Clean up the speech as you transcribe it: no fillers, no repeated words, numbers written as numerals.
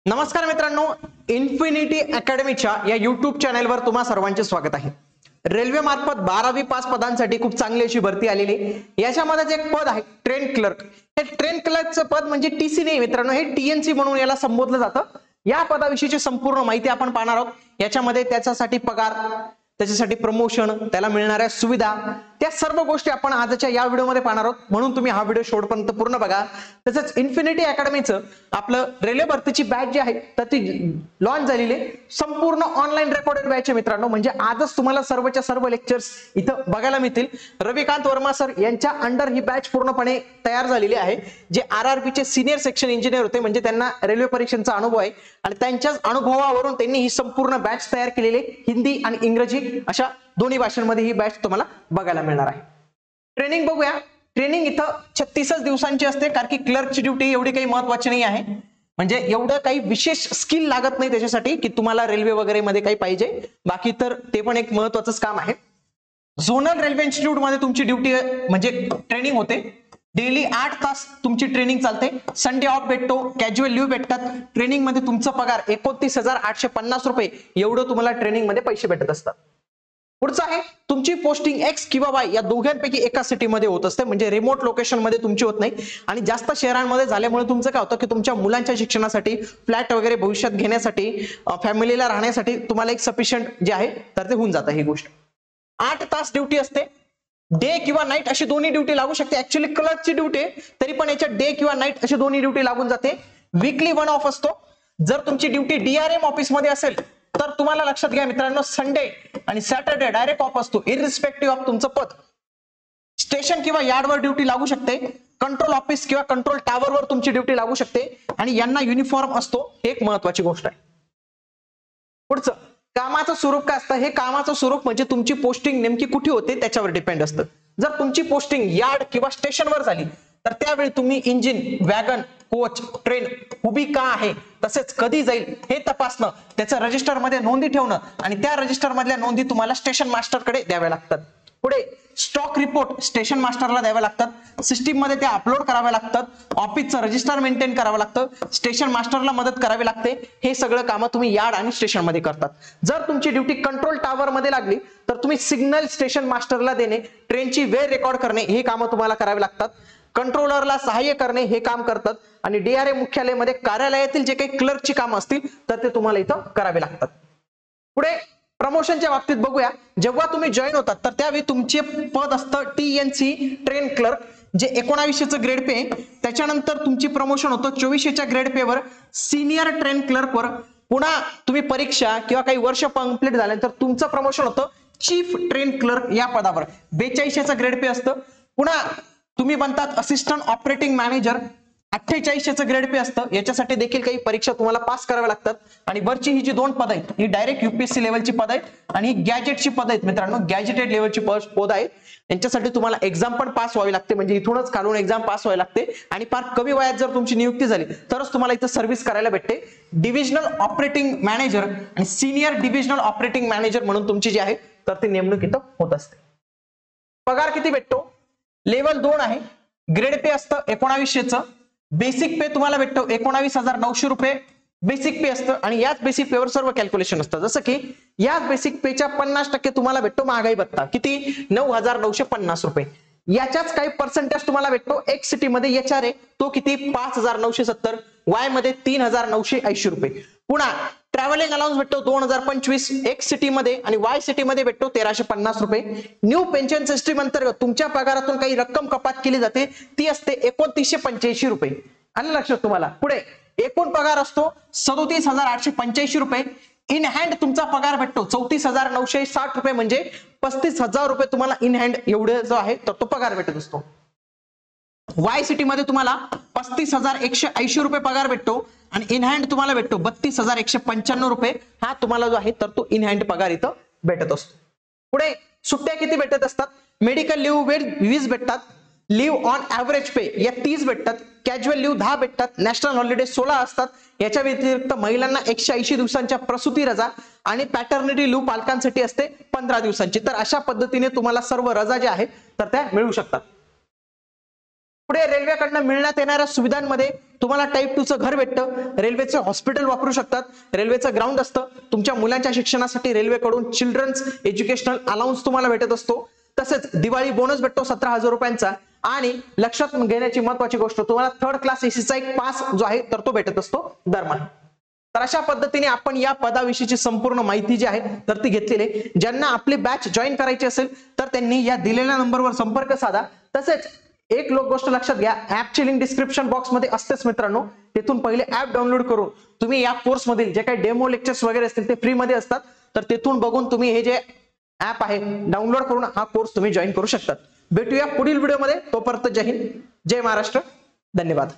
नमस्कार मित्रांनो, इन्फिनिटी अकॅडमीच्या या युट्यूब चॅनलवर तुम्हा सर्वांचे स्वागत आहे। रेल्वे मार्फत 12वी पास पदांसाठी खूप चांगली अशी भरती आलेली आहे। याच्यामध्ये एक पद आहे ट्रेन क्लर्क। हे ट्रेन क्लर्कचं पद म्हणजे टीसी नाही मित्रांनो, हे टीएनसी म्हणून याला संबोधलं जातं। या पदाविषयीची संपूर्ण माहिती आपण पाहणार आहोत। याच्यामध्ये त्याच्यासाठी पगार, त्याच्यासाठी प्रमोशन, त्याला मिळणाऱ्या सुविधा, त्या सर्व गोष्टी आपण आजच्या या व्हिडिओमध्ये पाहणार आहोत। म्हणून तुम्ही हा व्हिडिओ शेवटपर्यंत पूर्ण बघा। तसंच इन्फिनिटी अकॅडमीचं आपलं रेल्वे भरतीची बॅच जी आहे तर ती लॉन्च झालेली आहे। संपूर्ण ऑनलाईन रेकॉर्डेड बॅच आहे मित्रांनो, म्हणजे आजच तुम्हाला सर्वच्या सर्व लेक्चर्स इथं बघायला मिळतील। रविकांत वर्मा सर यांच्या अंडर ही बॅच पूर्णपणे तयार झालेली आहे। जे आरआरबी चे सिनियर सेक्शन इंजिनियर होते, म्हणजे त्यांना रेल्वे परीक्षांचा अनुभव आहे आणि त्यांच्याच अनुभवावरून त्यांनी ही संपूर्ण बॅच तयार केलेली आहे। हिंदी आणि इंग्रजी अशा दोन्ही भाषांमध्ये ही बॅच तुम्हाला बघायला मिळणार आहे। ट्रेनिंग बघूया। ट्रेनिंग इथं 36 दिवसांची असते, कारण की क्लर्कची ड्युटी एवढी काही महत्त्वाची नाही आहे। म्हणजे एवढं काही विशेष स्किल लागत नाही त्याच्यासाठी की तुम्हाला रेल्वे वगैरे मध्ये काही पाहिजे, बाकी तर ते पण एक महत्त्वाचं काम आहे। झोनल रेल्वे इन्स्टिट्यूट मध्ये तुमची ड्युटी म्हणजे ट्रेनिंग होते। डेली 8 तास तुमची ट्रेनिंग चालते। संडे ऑफ भेटतो, कॅज्युअल लीव्ह भेटतात। ट्रेनिंग मध्ये तुमचा पगार 29,850 रुपये एवढं तुम्हाला ट्रेनिंग मध्ये पैसे भेटत असतात। पुढचं आहे तुमची पोस्टिंग एक्स किंवा वाय या दोघांपैकी एका सिटी मध्ये होत असते, म्हणजे रिमोट लोकेशन मध्ये तुमची होत नाही। आणि जास्त शहरांमध्ये झाल्यामुळे तुमचं काय होतं की तुमच्या मुलांच्या शिक्षणासाठी, फ्लॅट वगैरे भविष्यात घेण्यासाठी, फॅमिलीला राहण्यासाठी तुम्हाला एक सफिशियंट जे आहे तर ते होऊन जातं ही गोष्ट। 8 तास ड्युटी असते। डे किंवा नाईट अशी दोन्ही ड्युटी लागू शकते। ऍक्च्युअली क्लर्कची ड्युटी आहे तरी पण याच्यात डे किंवा नाईट अशी दोन्ही ड्युटी लागून जाते। वीकली 1 ऑफ असतो। जर तुमची ड्युटी डीआरएम ऑफिस मध्ये असेल तर तुम्हाला लक्षात घ्या मित्रांनो, संडे आणि सॅटर्डे डायरेक्ट ऑफ असतो, इररिस्पेक्टिव्ह ऑफ तुमचं पद। स्टेशन किंवा यार्डवर ड्युटी लागू शकते। कंट्रोल ऑफिस किंवा कंट्रोल टॉवरवर तुमची ड्युटी लागू शकते आणि यांना युनिफॉर्म असतो, हे एक महत्त्वाची गोष्ट आहे। पुढचं कामाचं स्वरूप काय असतं? हे कामाचं स्वरूप म्हणजे तुमची पोस्टिंग नेमकी कुठे होते त्याच्यावर डिपेंड असतं। जर तुमची पोस्टिंग यार्ड किंवा स्टेशनवर झाली तर त्यावेळी तुम्ही इंजिन, वॅगन, कोच, ट्रेन उभी का आहे, तसेच कधी जाईल हे तपासणं, त्याचं रजिस्टर मध्ये नोंदी ठेवणं आणि त्या रजिस्टर मधल्या नोंदी तुम्हाला स्टेशन मास्टरकडे द्याव्या लागतात। पुढे स्टॉक रिपोर्ट स्टेशन मास्टरला द्यावे लागतात। सिस्टीम मध्ये ते अपलोड करावे लागतात। ऑफिसचं रजिस्टर मेंटेन करावं लागतं। स्टेशन मास्टरला मदत करावी लागते। हे सगळं कामं तुम्ही यार्ड आणि स्टेशन मध्ये करतात। जर तुमची ड्युटी कंट्रोल टॉवर मध्ये लागली तर तुम्ही सिग्नल स्टेशन मास्टरला देणे, ट्रेनची वेळ रेकॉर्ड करणे हे कामं तुम्हाला करावे लागतात। कंट्रोलरला सहाय्य करणे हे काम करतात आणि डीआरएम मुख्यालयामध्ये कार्यालयातील जे काही क्लर्कची कामं असतील तर ते तुम्हाला इथं करावे लागतात। पुढे प्रमोशनच्या बाबतीत बघूया। जेव्हा तुम्ही जॉईन होतात तर त्यावेळी तुमचे पद असतं टीएनसी ट्रेन क्लर्क, जे 1900चं ग्रेड पे। त्याच्यानंतर तुमची प्रमोशन होतं 2400च्या ग्रेड पे वर सिनियर ट्रेन क्लर्क वर। पुन्हा तुम्ही परीक्षा किंवा काही वर्ष कंप्लीट झाल्यानंतर तुमचं प्रमोशन होतं चीफ ट्रेन क्लर्क या पदावर, 4200चं ग्रेड पे असतं। पुन्हा तुम्ही बनतात असिस्टंट ऑपरेटिंग मॅनेजर, 4800चं ग्रेड पे असतं। याच्यासाठी देखील काही परीक्षा तुम्हाला पास कराव्या लागतात। आणि वरची ही जी दोन पद आहेत ही डायरेक्ट युपीएससी लेवलची पद आहेत आणि ही गॅजेटची पद आहेत मित्रांनो, गॅजेटेड लेवलची पद आहेत। यांच्यासाठी तुम्हाला एक्झाम पण पास व्हावी लागते, म्हणजे इथूनच काढून एक्झाम पास व्हावी लागते आणि फार कमी वयात जर तुमची नियुक्ती झाली तरच तुम्हाला इथं सर्व्हिस करायला भेटते। डिव्हिजनल ऑपरेटिंग मॅनेजर आणि सिनियर डिव्हिजनल ऑपरेटिंग मॅनेजर म्हणून तुमची जी आहे तर ती नेमणूक इथं होत असते। पगार किती भेटतो? लेवल 2 आहे। ग्रेड पे असतं 1900चं। बेसिक पे तुम्हाला भेटतो 19,900 रुपये बेसिक पे असतं आणि याच बेसिक पेवर सर्व कॅल्क्युलेशन असतं। जसं की याच बेसिक पेच्या 50% तुम्हाला भेटतो महागाई भत्ता, किती? 9,950 रुपये। याच्याच काही पर्सेंटेज तुम्हाला भेटतो। एक सिटी मध्ये एचआर आहे तो किती? 5,970, वाय मध्ये 3,980 रुपये। पुन्हा ट्रॅव्हलिंग अलाउन्स भेटतो 2025 एक सिटी मध्ये आणि वाय सिटी मध्ये भेटतो 1,350 रुपये। न्यू पेन्शन सिस्टीम अंतर्गत तुमच्या पगारातून काही रक्कम कपात केली जाते, ती असते 2,985 रुपये। आलं लक्षात तुम्हाला? पुढे एकूण पगार असतो 37,885 रुपये। इन हँड तुमचा पगार भेटतो 34,960 रुपये, म्हणजे 35,000 रुपये तुम्हाला इन हँड एवढे जो आहे तर तो पगार भेटत असतो। वाय सिटी मध्ये तुम्हाला 35,180 रुपये पगार भेटतो आणि इन हँड तुम्हाला भेटतो 32,195 रुपये। हा तुम्हाला जो आहे तर तो इन हँड पगार इथं भेटत असतो। पुढे सुट्ट्या किती भेटत असतात? मेडिकल लिव्ह 20 भेटतात। लिव्ह ऑन ऍव्हरेज पे या 30 भेटतात। कॅज्युअल लिव्ह 10 भेटतात। नॅशनल हॉलिडे 16 असतात। याच्या व्यतिरिक्त महिलांना 180 दिवसांच्या प्रसूती रजा आणि पॅटर्निटी लिव्ह पालकांसाठी असते 15 दिवसांची। तर अशा पद्धतीने तुम्हाला सर्व रजा ज्या आहेत तर त्या मिळू शकतात। पुढे रेल्वेकडनं मिळण्यात येणाऱ्या सुविधांमध्ये तुम्हाला टाईप 2 चं घर भेटतं, रेल्वेचं हॉस्पिटल वापरू शकतात, रेल्वेचं ग्राउंड असतं, तुमच्या मुलांच्या शिक्षणासाठी रेल्वेकडून चिल्ड्रन्स एज्युकेशनल अलाउन्स तुम्हाला भेटत असतो, तसेच दिवाळी बोनस भेटतो 17,000 रुपयांचा, आणि लक्षात घेण्याची महत्वाची गोष्ट तुम्हाला 3rd क्लास एसीचा एक पास जो आहे तर तो भेटत असतो दरमहा. तर अशा पद्धतीने आपण या पदाविषयीची संपूर्ण माहिती जी आहे तर ती घेतलेली आहे. ज्यांना आपली बॅच जॉईन करायची असेल तर त्यांनी या दिलेल्या नंबरवर संपर्क साधा. तसेच एक गोष्ट लक्षात घ्या, ऍपची लिंक डिस्क्रिप्शन बॉक्स मध्ये असतेच मित्रांनो, तिथून पहिले ऍप डाउनलोड करून तुम्ही या कोर्स मधील जे काही डेमो लेक्चर्स वगैरे असतील ते फ्री मध्ये असतात, तर तिथून बघून तुम्ही हे जे ऍप आहे डाउनलोड करून हा कोर्स तुम्ही जॉईन करू शकता. भेटूया पुढील व्हिडिओमध्ये, तोपर्यंत जय हिंद, जय महाराष्ट्र, धन्यवाद.